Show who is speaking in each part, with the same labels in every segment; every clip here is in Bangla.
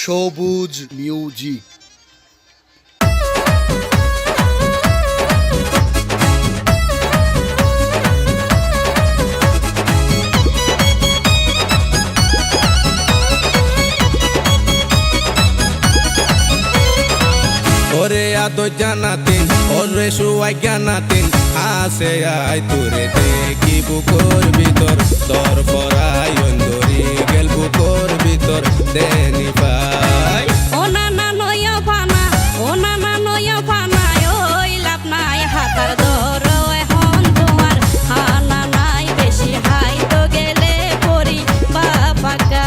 Speaker 1: সবুজ মিউজিক।
Speaker 2: ওরে আদো জানাতিন ওরে শুয়াই জানাতিন আসে আই তোরে দেখি বুকর ভিতর তোর পরাই অন্দরি গেল বুকর ভিতর দেনি পাই
Speaker 3: ও না না নয়া ফানা ও না না নয়া ফানা ওই লাভ নাই হাতার ধরো এখন তোমার হানা নাই বেশি হাই তো গেলে পরি বাপাকা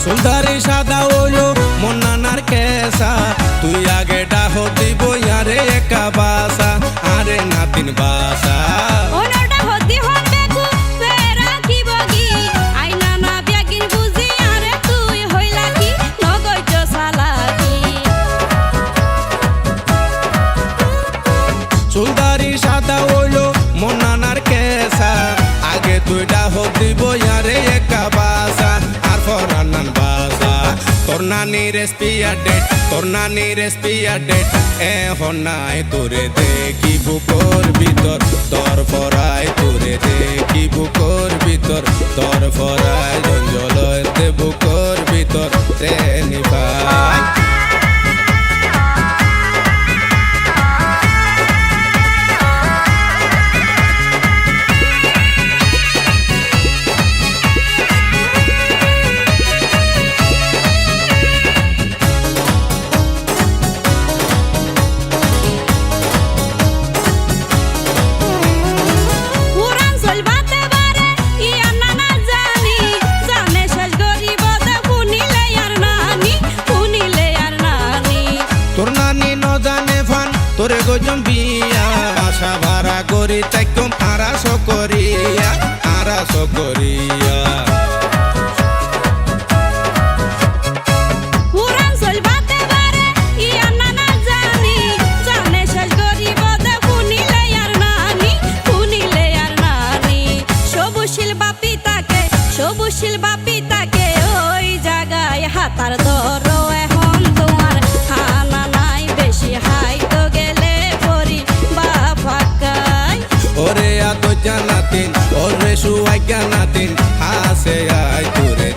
Speaker 2: সুলতারি সাদা হইলো মন্নানার কেসা তুই আগে ডাহ দিব আরে একা বাসা আরে নাতিন বাসা
Speaker 3: ওনাটা হতি হবে কু ফেরা কি বগি আইনা না ব্যাগিন বুঝি আরে তুই হইলা কি নগৈচ সালাকি
Speaker 2: সুলতারি সাদা হইলো মন্নানার কেসা আগে তুই ডাহ দিব আরে একা বাসা আর ফরানান বাসা তোর নানির এসপিয়া ডেট এখন নাই তোরে দেখি বুকর ভিতর তোর ফরাই তোরে দেখি বুকর ভিতর তোর ফরাই জঞ্জলতে বুকর ভিতর ট্রেনি ভাই
Speaker 3: পুরান চলবাতে বারে ইয়া না না জানি জানে শেষ গরিব দে শুনিলে আর নানি
Speaker 2: তোর নানি ন জানে ফান তোরে গজম বিয়া আশা ভাড়া করি তাইকম আরাস করিয়া
Speaker 3: পুরান চলবাতে বারে ইয়া না না জানি জানে শেষ গরিব দে শুনিলে আর নানি সবুশীল বাপি তাকে ওই জায়গায় হাতার ধরো এখন তোমার হানা নাই বেশি হাই তো গেলে পরি বাপাকায়
Speaker 2: ওরে আতো জানাতিন ওরে শুয়াই জানাতিন হাসে আই তোরে